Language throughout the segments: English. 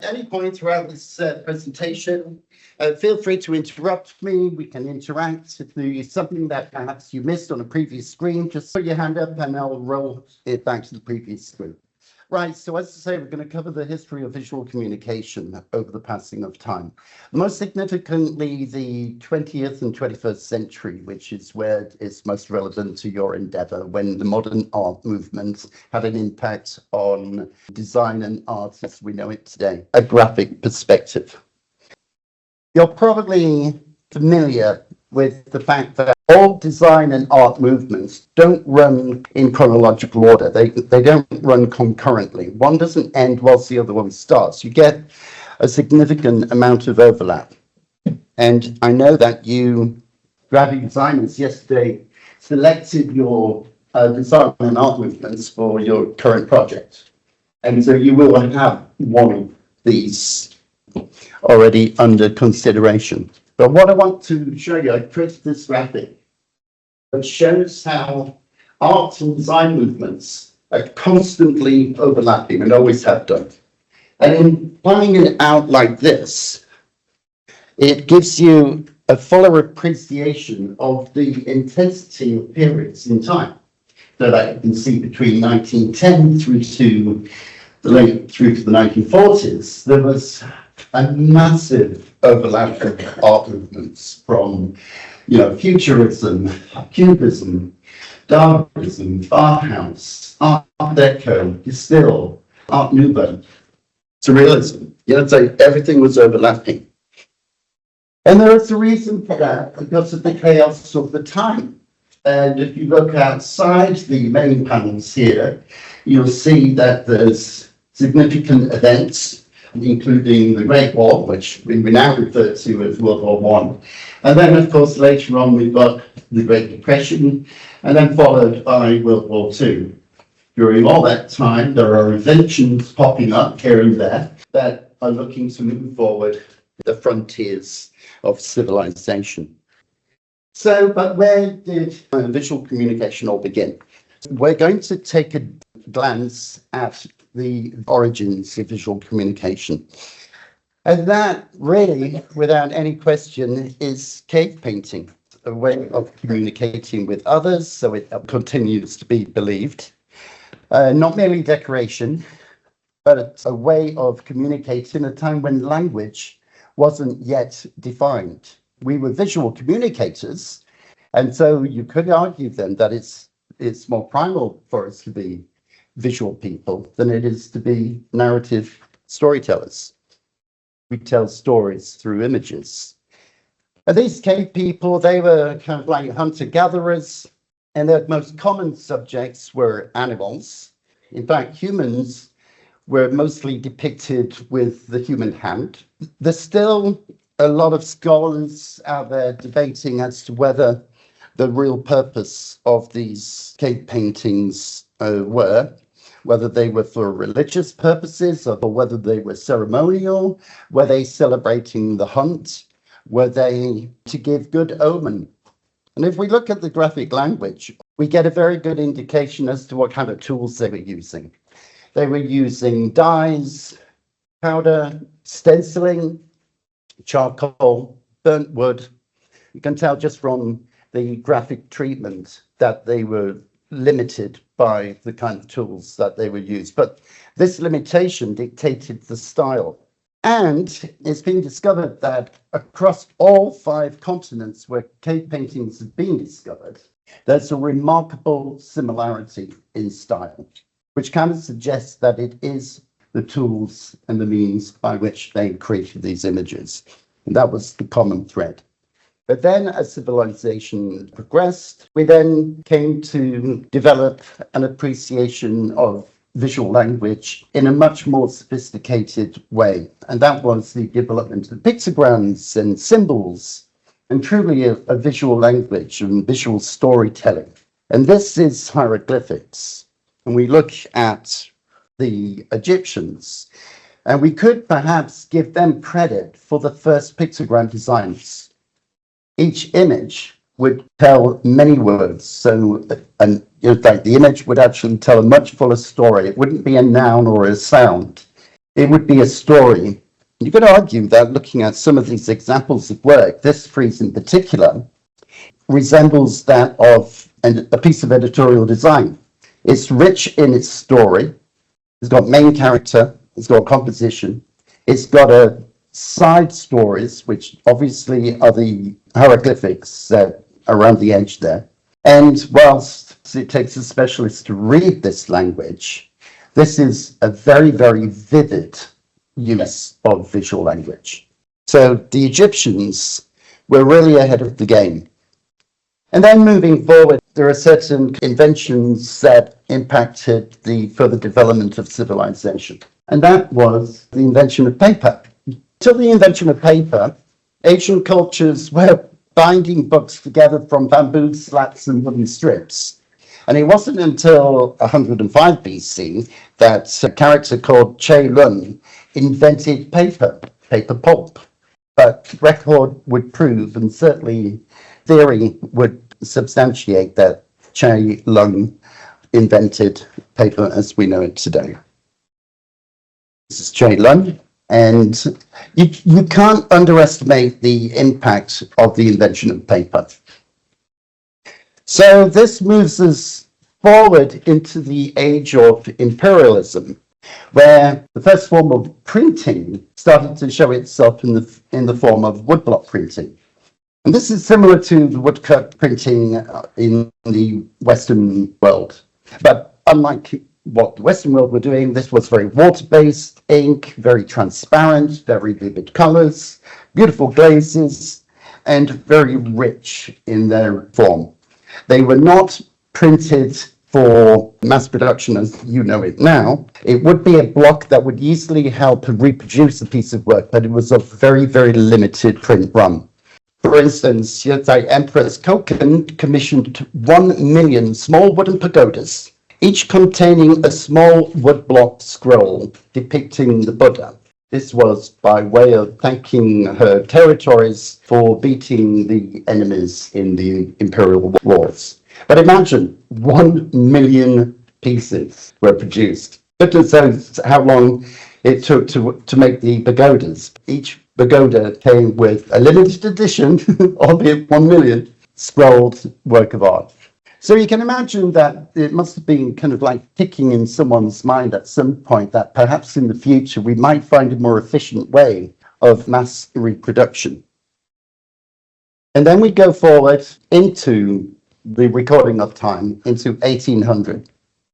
At any point throughout this presentation, feel free to interrupt me. We can interact. If there's something that perhaps you missed on a previous screen, just put your hand up and I'll roll it back to the previous screen. Right, so as I say, we're going to cover the history of visual communication over the passing of time. Most significantly, the 20th and 21st century, which is where it's most relevant to your endeavor, when the modern art movement had an impact on design and art as we know it today, a graphic perspective. You're probably familiar with the fact that all design and art movements don't run in chronological order. They don't run concurrently. One doesn't end whilst the other one starts. You get a significant amount of overlap. And I know that you graphic designers yesterday selected your design and art movements for your current project. And so you will have one of these already under consideration. But what I want to show you, I created this graphic that shows how art and design movements are constantly overlapping and always have done. And in planning it out like this, it gives you a fuller appreciation of the intensity of periods in time. So that you can see between 1910 through to the 1940s, there was a massive overlap of art movements from, futurism, cubism, Dadaism, Bauhaus, Art Deco, Still, Art Nouveau, Surrealism. So everything was overlapping. And there is a reason for that, because of the chaos of the time. And if you look outside the main panels here, you'll see that there's significant events, including the Great War, which we now refer to as World War One. And then, of course, later on, we've got the Great Depression, and then followed by World War Two. During all that time, there are inventions popping up here and there that are looking to move forward the frontiers of civilization. So, but where did visual communication all begin? We're going to take a glance at the origins of visual communication. And that really, without any question, is cave painting, a way of communicating with others, so it continues to be believed. Not merely decoration, but it's a way of communicating at a time when language wasn't yet defined. We were visual communicators, and so you could argue then that it's more primal for us to be visual people than it is to be narrative storytellers. We tell stories through images. And these cave people, they were kind of like hunter-gatherers, and their most common subjects were animals. In fact, humans were mostly depicted with the human hand. There's still a lot of scholars out there debating as to whether the real purpose of these cave paintings whether they were for religious purposes or whether they were ceremonial, were they celebrating the hunt, were they to give good omen. And if we look at the graphic language, we get a very good indication as to what kind of tools they were using. They were using dyes, powder, stenciling, charcoal, burnt wood. You can tell just from the graphic treatment that they were limited by the kind of tools that they would use. But this limitation dictated the style. And it's been discovered that across all 5 continents where cave paintings have been discovered, there's a remarkable similarity in style, which kind of suggests that it is the tools and the means by which they created these images. And that was the common thread. But then as civilization progressed, we then came to develop an appreciation of visual language in a much more sophisticated way. And that was the development of pictograms and symbols, and truly a visual language and visual storytelling. And this is hieroglyphics. And we look at the Egyptians, and we could perhaps give them credit for the first pictogram designs. Each image would tell many words. So, and in fact, the image would actually tell a much fuller story. It wouldn't be a noun or a sound. it would be a story. You could argue that looking at some of these examples of work, this frieze in particular resembles that of a piece of editorial design. It's rich in its story. It's got main character. It's got composition. It's got a side stories, which obviously are the hieroglyphics around the edge there. And whilst it takes a specialist to read this language, this is a very, very vivid use of visual language. So the Egyptians were really ahead of the game. And then moving forward, there are certain inventions that impacted the further development of civilization. And that was the invention of paper. Till the invention of paper, ancient cultures were binding books together from bamboo slats and wooden strips. And it wasn't until 105 BC that a character called Che Lun invented paper pulp. But record would prove, and certainly theory would substantiate, that Che Lun invented paper as we know it today. This is Che Lun, and you can't underestimate the impact of the invention of paper. So this moves us forward into the age of imperialism, where the first form of printing started to show itself in the form of woodblock printing. And this is similar to the woodcut printing in the Western world. But unlike what the Western world were doing, this was very water-based ink, very transparent, very vivid colors, beautiful glazes, and very rich in their form. They were not printed for mass production as you know it now. It would be a block that would easily help reproduce a piece of work, but it was a very, very limited print run. For instance, the Empress Koken commissioned 1 million small wooden pagodas, each containing a small woodblock scroll depicting the Buddha. This was by way of thanking her territories for beating the enemies in the imperial wars. But imagine 1 million pieces were produced. But so how long it took to make the pagodas. Each pagoda came with a limited edition, albeit 1 million, scrolled work of art. So you can imagine that it must have been kind of like ticking in someone's mind at some point that perhaps in the future we might find a more efficient way of mass reproduction. And then we go forward into the recording of time, into 1800.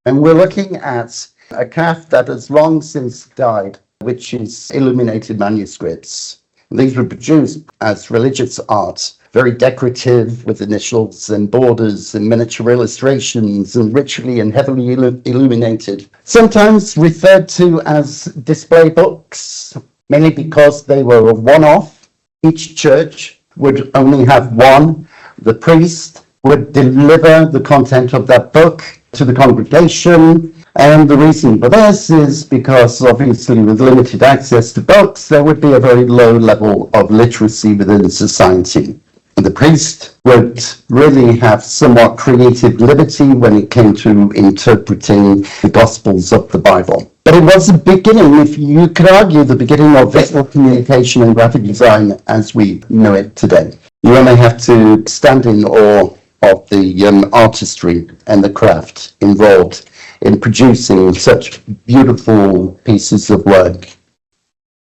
And we're looking at a craft that has long since died, which is illuminated manuscripts. These were produced as religious art, very decorative with initials and borders and miniature illustrations and richly and heavily illuminated. Sometimes referred to as display books, mainly because they were a one-off. Each church would only have one. The priest would deliver the content of that book to the congregation. And the reason for this is because obviously with limited access to books, there would be a very low level of literacy within society. The priest would really have somewhat creative liberty when it came to interpreting the Gospels of the Bible. But it was the beginning, if you could argue, the beginning of visual communication and graphic design as we know it today. You only have to stand in awe of the artistry and the craft involved in producing such beautiful pieces of work.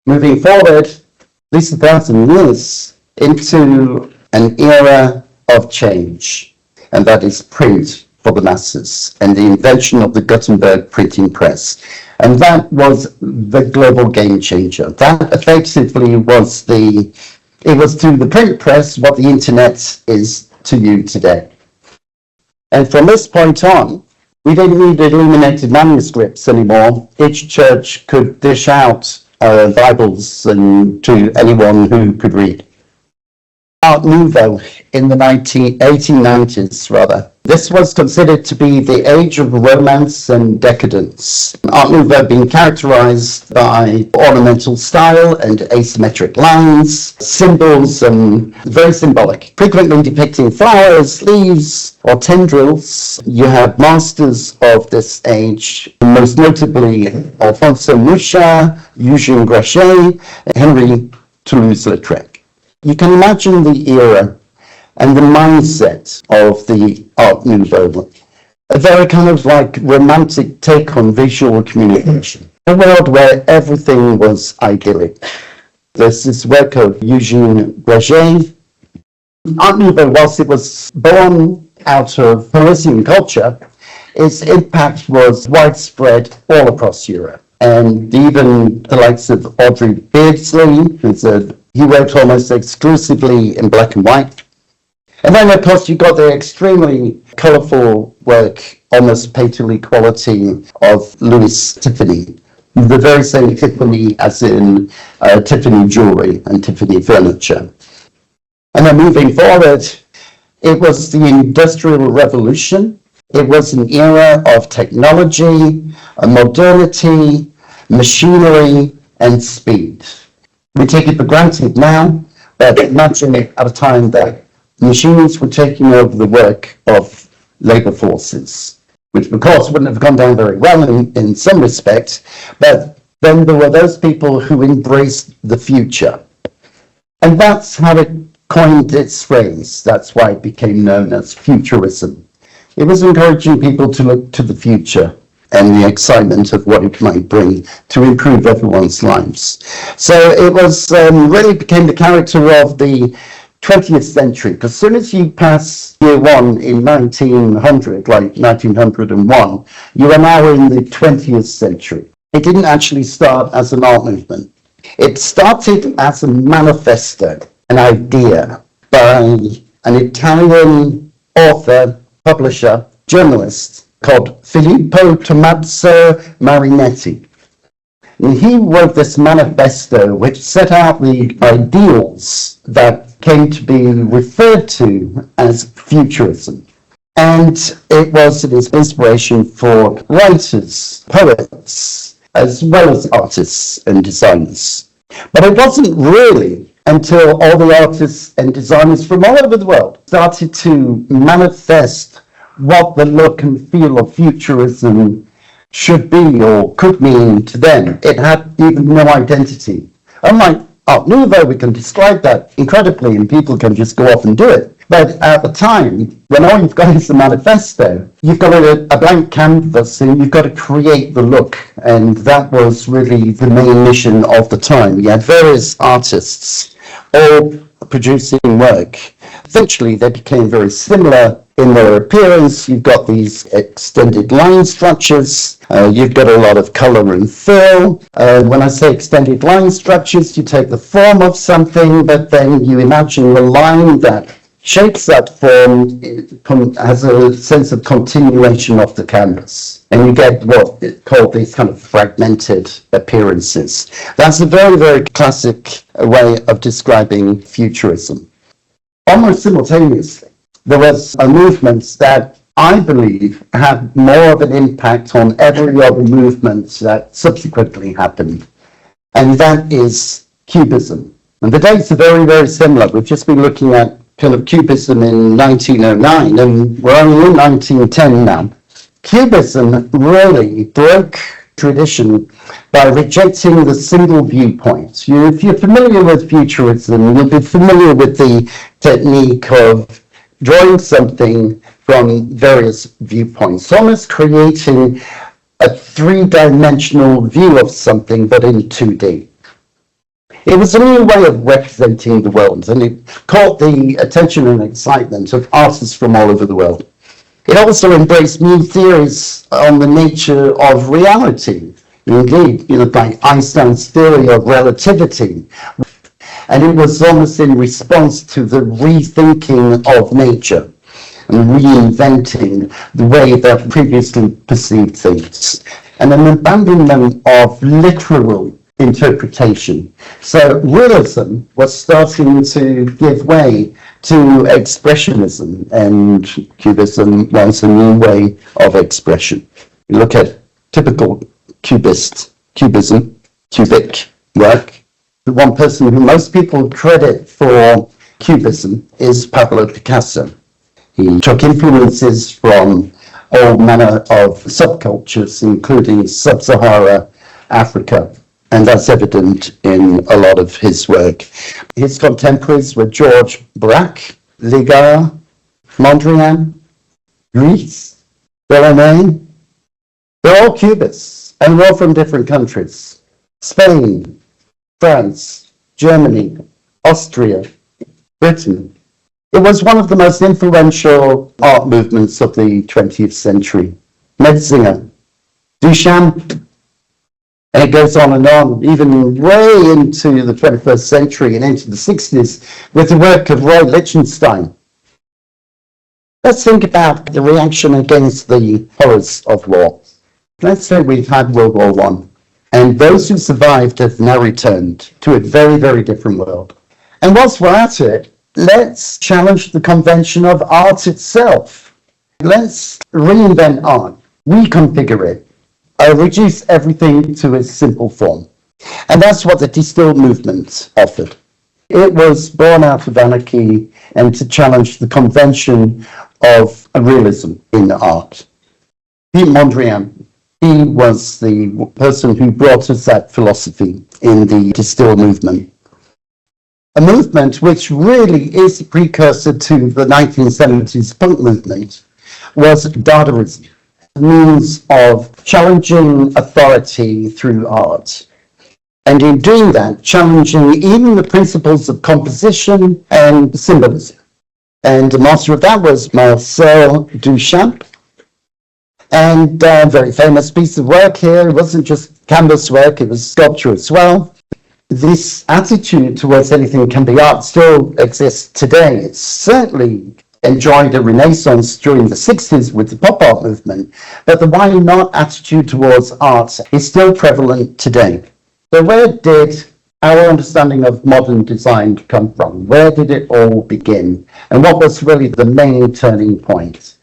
Moving forward, at least 1,000 years into an era of change, and that is print for the masses and the invention of the Gutenberg printing press. And that was the global game changer. That effectively was to the print press what the internet is to you today. And from this point on, we didn't need illuminated manuscripts anymore. Each church could dish out Bibles to anyone who could read. Art Nouveau in the 1890s, rather. This was considered to be the age of romance and decadence. Art Nouveau being characterized by ornamental style and asymmetric lines, symbols, and very symbolic, frequently depicting flowers, leaves, or tendrils. You have masters of this age, most notably Alphonse Mucha, Eugène Gratien, Henry Toulouse-Lautrec. You can imagine the era and the mindset of the Art Nouveau, a very kind of like romantic take on visual communication, a world where everything was idyllic. There's this work of Eugène Gratien. Art Nouveau, whilst it was born out of Parisian culture, its impact was widespread all across Europe. And even the likes of Audrey Beardsley, he wrote almost exclusively in black and white. And then, of course, you got the extremely colourful work, almost painterly quality of Louis Tiffany, the very same Tiffany as in Tiffany jewellery and Tiffany furniture. And then moving forward, it was the Industrial Revolution. It was an era of technology, modernity, machinery, and speed. We take it for granted now, but imagine it at a time that machines were taking over the work of labour forces, which of course wouldn't have gone down very well in some respects, but then there were those people who embraced the future. And that's how it coined its phrase. That's why it became known as futurism. It was encouraging people to look to the future and the excitement of what it might bring to improve everyone's lives. So it was really became the character of the 20th century, because as soon as you pass year one in 1900, like 1901, you are now in the 20th century. It didn't actually start as an art movement. It started as a manifesto, an idea by an Italian author, publisher, journalist called Filippo Tommaso Marinetti. And he wrote this manifesto which set out the ideals that came to be referred to as futurism. And it was an inspiration for writers, poets, as well as artists and designers. But it wasn't really until all the artists and designers from all over the world started to manifest what the look and feel of futurism should be or could mean to them. It had even no identity. Unlike Art Nouveau, we can describe that incredibly and people can just go off and do it. But at the time, when all you've got is the manifesto, you've got a blank canvas and you've got to create the look. And that was really the main mission of the time. You had various artists all producing work. Eventually, they became very similar in their appearance. You've got these extended line structures. You've got a lot of color and fill. When I say extended line structures, you take the form of something, but then you imagine the line that shapes that form has a sense of continuation of the canvas. And you get what is called these kind of fragmented appearances. That's a very, very classic way of describing futurism. Almost simultaneously, there was a movement that I believe had more of an impact on every other movement that subsequently happened, and that is Cubism. And the dates are very, very similar. We've just been looking at kind of Cubism in 1909, and we're only in 1910 now. Cubism really broke tradition by rejecting the single viewpoint. If you're familiar with futurism, you'll be familiar with the technique of drawing something from various viewpoints, almost creating a three-dimensional view of something, but in 2D. It was a new way of representing the world, and it caught the attention and excitement of artists from all over the world. It also embraced new theories on the nature of reality. Indeed, like Einstein's theory of relativity. And it was almost in response to the rethinking of nature and reinventing the way that previously perceived things. And an abandonment of literal interpretation. So realism was starting to give way to expressionism, and cubism was a new way of expression. You look at typical cubism, cubic work. The one person who most people credit for cubism is Pablo Picasso. He took influences from all manner of subcultures, including sub-Sahara Africa, and that's evident in a lot of his work. His contemporaries were George Braque, Degas, Mondrian, Gris, Delaunay. They're all Cubists, and they're all from different countries. Spain, France, Germany, Austria, Britain. It was one of the most influential art movements of the 20th century. Metzinger, Duchamp, and it goes on, even way into the 21st century and into the 60s with the work of Roy Lichtenstein. Let's think about the reaction against the horrors of war. Let's say we've had World War I, and those who survived have now returned to a very, very different world. And whilst we're at it, let's challenge the convention of art itself. Let's reinvent art, reconfigure it, reduce everything to its simple form. And that's what the distilled movement offered. It was born out of anarchy and to challenge the convention of realism in art. Piet Mondrian, he was the person who brought us that philosophy in the distilled movement. A movement which really is a precursor to the 1970s punk movement was Dadaism, a means of challenging authority through art. And in doing that, challenging even the principles of composition and symbolism. And the master of that was Marcel Duchamp. And a very famous piece of work here. It wasn't just canvas work, it was sculpture as well. This attitude towards anything can be art still exists today. It's certainly enjoyed a renaissance during the 60s with the pop art movement, but the why not attitude towards art is still prevalent today. So where did our understanding of modern design come from? Where did it all begin? And what was really the main turning point?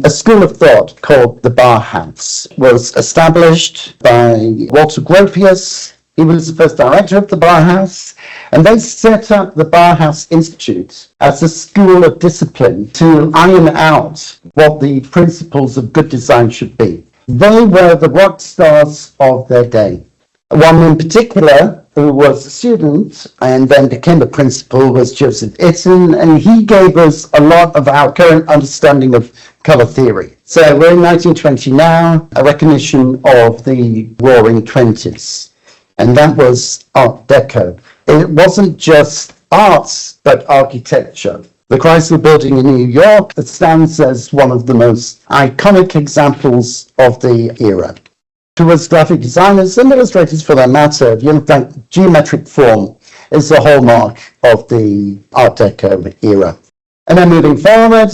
A school of thought called the Bauhaus was established by Walter Gropius. He was the first director of the Bauhaus, and they set up the Bauhaus Institute as a school of discipline to iron out what the principles of good design should be. They were the rock stars of their day. One in particular, who was a student and then became a principal, was Joseph Itten, and he gave us a lot of our current understanding of colour theory. So we're in 1920 now, a recognition of the Roaring Twenties. And that was Art Deco. It wasn't just arts, but architecture. The Chrysler Building in New York, that stands as one of the most iconic examples of the era. Towards graphic designers and illustrators for that matter, geometric form is the hallmark of the Art Deco era. And then moving forward,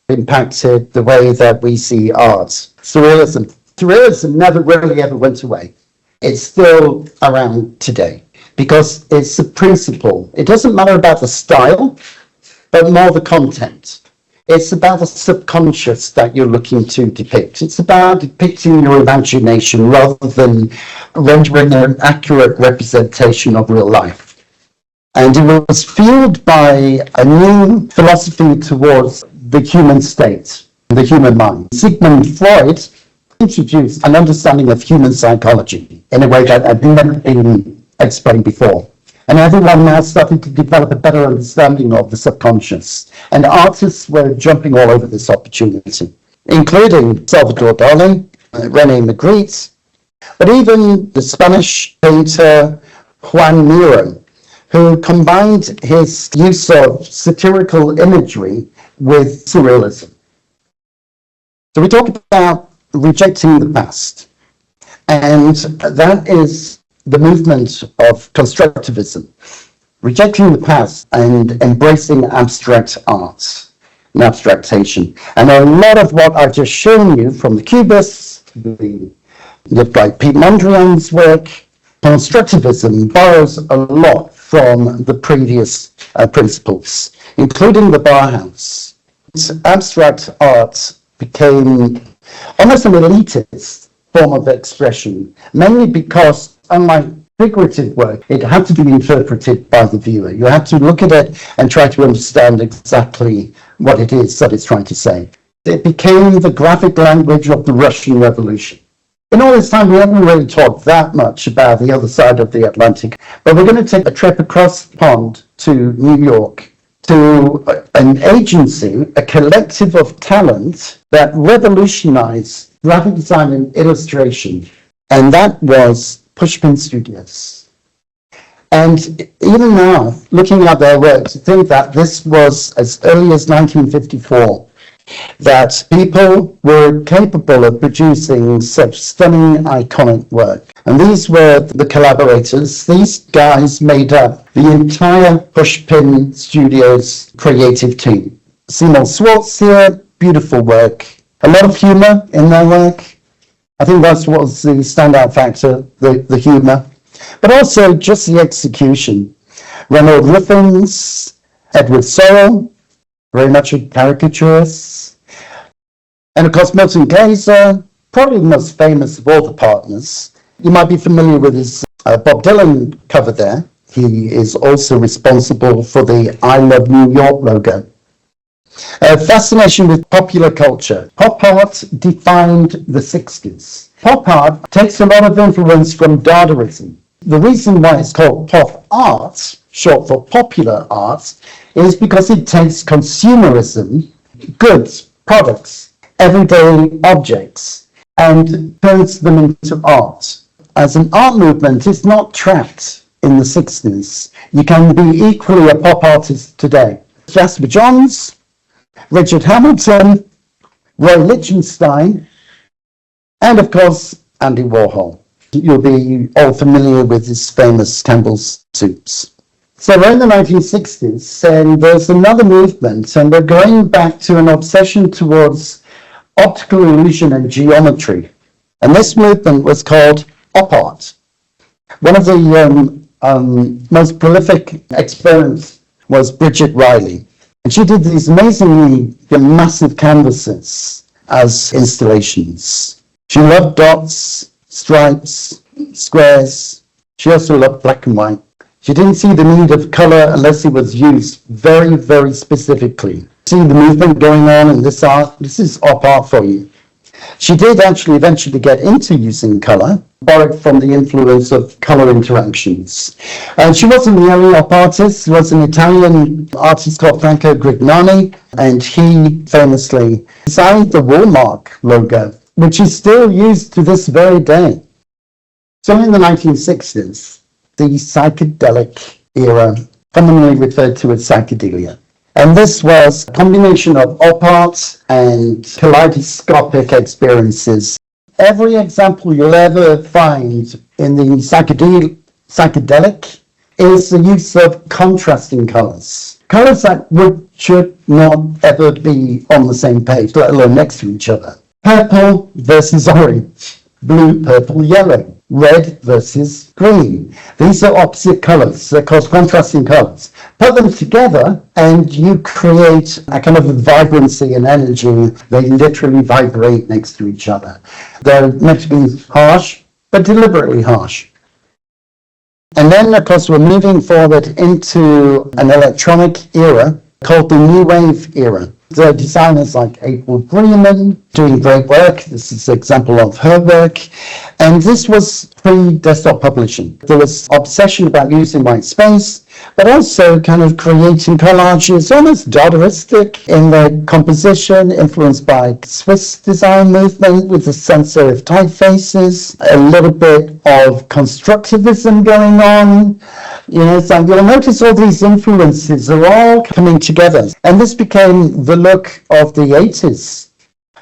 impacted the way that we see art. Surrealism. Surrealism never really ever went away. It's still around today because it's a principle. It doesn't matter about the style, but more the content. It's about the subconscious that you're looking to depict. It's about depicting your imagination rather than rendering an accurate representation of real life. And it was fueled by a new philosophy towards the human state, the human mind. Sigmund Freud introduced an understanding of human psychology in a way that had never been explained before. And everyone now started to develop a better understanding of the subconscious. And artists were jumping all over this opportunity, including Salvador Dali, René Magritte, but even the Spanish painter Juan Miro, who combined his use of satirical imagery with surrealism. So we talk about rejecting the past, and that is the movement of constructivism, rejecting the past and embracing abstract art and abstractation. And a lot of what I've just shown you from the Cubists, like Piet Mondrian's work, Constructivism borrows a lot from the previous principles, including the Bauhaus. Abstract art became almost an elitist form of expression, mainly because, unlike figurative work, it had to be interpreted by the viewer. You had to look at it and try to understand exactly what it is that it's trying to say. It became the graphic language of the Russian Revolution. In all this time, we haven't really talked that much about the other side of the Atlantic, but we're going to take a trip across the pond to New York, to an agency, a collective of talent that revolutionized graphic design and illustration, and that was Pushpin Studios. And even now, looking at their work, to think that this was as early as 1954, that people were capable of producing such stunning, iconic work. And these were the collaborators. These guys made up the entire Pushpin Studios creative team. Seymour Schwartz here, beautiful work. A lot of humor in their work. I think that was the standout factor, the humor. But also just the execution. Reynold Ruffins, Edward Sorrell, very much a caricaturist. And of course, Milton Glaser, probably the most famous of all the partners. You might be familiar with his Bob Dylan cover there. He is also responsible for the I Love New York logo. Fascination with popular culture. Pop art defined the 60s. Pop art takes a lot of influence from Dadaism. The reason why it's called pop art, short for popular art, is because it takes consumerism, goods, products, everyday objects, and turns them into art. As an art movement, it's not trapped in the 60s. You can be equally a pop artist today. Jasper Johns, Richard Hamilton, Roy Lichtenstein, and of course, Andy Warhol. You'll be all familiar with his famous Campbell's soups. So we're in the 1960s, and there's another movement, and we're going back to an obsession towards optical illusion and geometry. And this movement was called op art. One of the most prolific experiments was Bridget Riley. And she did these amazingly massive canvases as installations. She loved dots, stripes, squares. She also loved black and white. She didn't see the need of color unless it was used very, very specifically. See the movement going on in this art? This is op art for you. She did actually eventually get into using color, borrowed from the influence of color interactions. And she wasn't the only op artist. There was an Italian artist called Franco Grignani, and he famously designed the Walmart logo, which is still used to this very day. So in the 1960s, the psychedelic era, commonly referred to as psychedelia. And this was a combination of op art and kaleidoscopic experiences. Every example you'll ever find in the psychedelic is the use of contrasting colors. Colors that should not ever be on the same page, let alone next to each other. Purple versus orange, blue, purple, yellow, red versus green. These are opposite colors. They're called contrasting colors. Put them together and you create a kind of vibrancy and energy. They literally vibrate next to each other. They're meant to be harsh, but deliberately harsh. And then, of course, we're moving forward into an electronic era called the New Wave era. There are designers like April Breeman doing great work. This is an example of her work. And this was pre-desktop publishing. There was obsession about using white space, but also kind of creating collages, almost Dadaistic in their composition, influenced by Swiss design movement with the sans serif typefaces, a little bit of constructivism going on. You know, so you'll notice all these influences are all coming together. And this became the look of the 80s.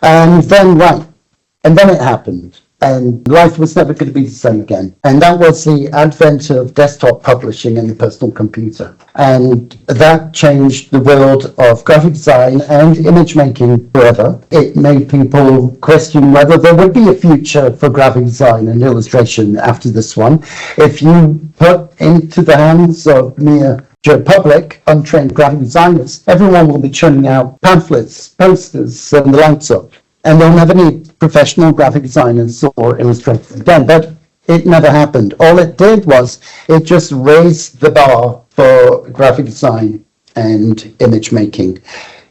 And then it happened. and life was never going to be the same again. And that was the advent of desktop publishing and the personal computer. And that changed the world of graphic design and image making forever. It made people question whether there would be a future for graphic design and illustration after this one. If you put into the hands of mere public, untrained graphic designers, everyone will be churning out pamphlets, posters, and the likes of. And they'll never need professional graphic designers or illustrators again. But it never happened. All it did was it just raised the bar for graphic design and image making.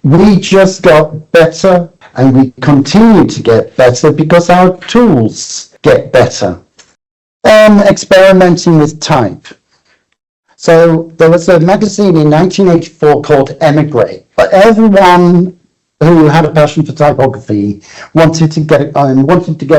We just got better, and we continue to get better because our tools get better. Experimenting with type. So there was a magazine in 1984 called Emigre, but everyone who had a passion for typography wanted to get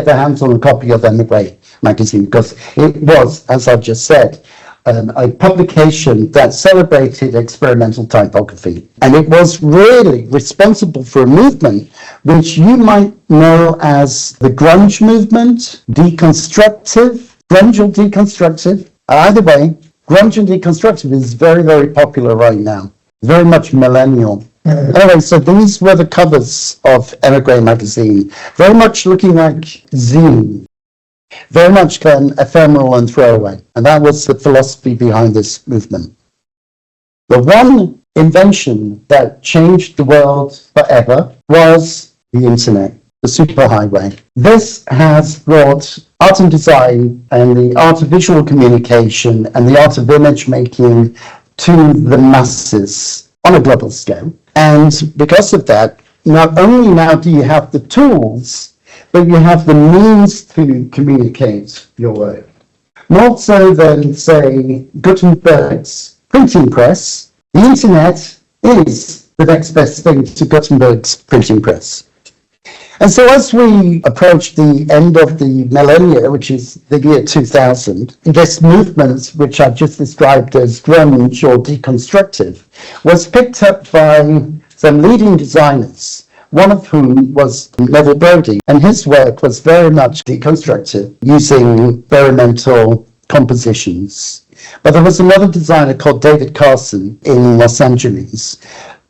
their hands on a copy of Emigre magazine because it was, as I just said, a publication that celebrated experimental typography. And it was really responsible for a movement which you might know as the grunge movement, deconstructive, grunge or deconstructive. Either way, grunge and deconstructive is very, very popular right now, very much millennial. Anyway, so these were the covers of Emigre magazine, very much looking like zine, very much ephemeral and throwaway. And that was the philosophy behind this movement. The one invention that changed the world forever was the internet, the superhighway. This has brought art and design and the art of visual communication and the art of image making to the masses on a global scale. And because of that, not only now do you have the tools, but you have the means to communicate your work. More so than, say, Gutenberg's printing press, the internet is the next best thing to Gutenberg's printing press. And so as we approach the end of the millennia, which is the year 2000, this movement, which I've just described as grunge or deconstructive, was picked up by some leading designers, one of whom was Neville Brody, and his work was very much deconstructive, using experimental compositions. But there was another designer called David Carson in Los Angeles,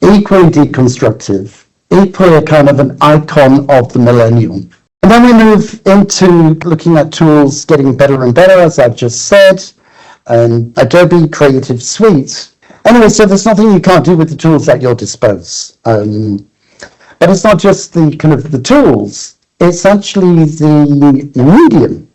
equally deconstructive, equally a kind of an icon of the millennium. And then we move into looking at tools getting better and better, as I've just said, and Adobe Creative Suite. Anyway, so there's nothing you can't do with the tools at your disposal. But it's not just the kind of the tools, it's actually the medium.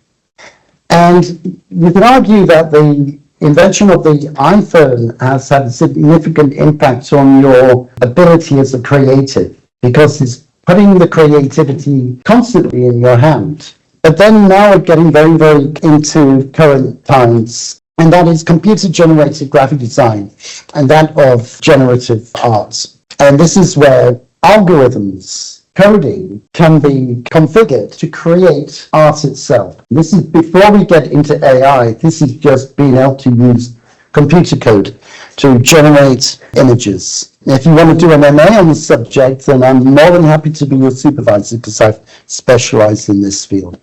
And you can argue that the invention of the iPhone has had a significant impact on your ability as a creative, because it's putting the creativity constantly in your hand. But then now we're getting very, very into current times, and that is computer-generated graphic design, and that of generative art. And this is where algorithms, coding can be configured to create art itself. This is before we get into AI. This is just being able to use computer code to generate images. If you want to do an MA on the subject, then I'm more than happy to be your supervisor because I've specialized in this field.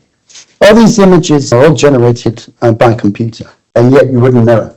All these images are all generated by computer, and yet you wouldn't know it.